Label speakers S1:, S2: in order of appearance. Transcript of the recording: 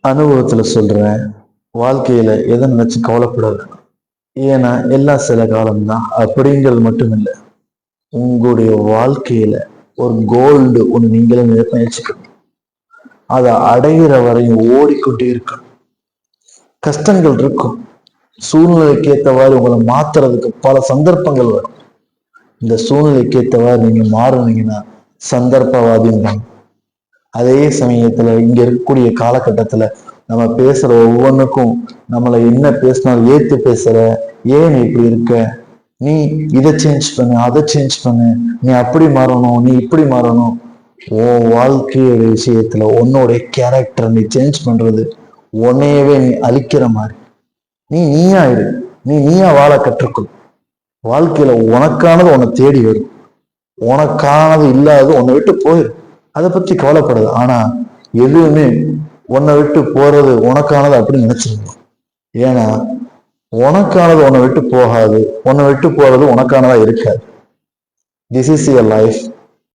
S1: அனுபவத்துல சொல்றேன். வாழ்க்கையில எதை நினைச்சு கவலைப்படாது. ஏன்னா எல்லாம் சில காலம்தான் அப்படிங்கிறது மட்டும் இல்லை. உங்களுடைய வாழ்க்கையில ஒரு கோல்டு ஒண்ணு நீங்களும் நிர்ணயிச்சுக்கணும். அதை அடைகிற வரையும் ஓடிக்கொண்டே இருக்கணும். கஷ்டங்கள் இருக்கும். சூழ்நிலைக்கு ஏற்றவாறு உங்களை மாத்துறதுக்கு பல சந்தர்ப்பங்கள் வரும். இந்த சூழ்நிலைக்கு ஏற்றவாறு நீங்க மாறுனீங்கன்னா சந்தர்ப்பவாதின்றாங்க. அதே சமயத்துல இங்க இருக்கக்கூடிய காலகட்டத்துல நம்ம பேசுற ஒவ்வொன்றுக்கும் நம்மளை என்ன பேசினாலும் ஏத்து பேசுற, ஏன் நீ இப்படி இருக்க, நீ இதை சேஞ்ச் பண்ணு, அதை சேஞ்ச் பண்ணு, நீ அப்படி மாறணும், நீ இப்படி மாறணும். உன் வாழ்க்கையோட விஷயத்துல உன்னோடைய கேரக்டரை நீ சேஞ்ச் பண்றது உன்னையவே நீ அழிக்கிற மாதிரி. நீயா இரு, நீயா வாழ கற்றுக்கொள். வாழ்க்கையில உனக்கானது உன்னை தேடி வரும். உனக்கானது இல்லாதது உன்னை விட்டு போயிடும். அதை பத்தி கவலைப்படுது. ஆனா எதுவுமே உன்னை விட்டு போறது உனக்கானது அப்படின்னு நினைச்சிருக்கணும். ஏன்னா உனக்கானது உன்னை விட்டு போகாது, உன்னை விட்டு போறது உனக்கானதா இருக்காது. This is your life.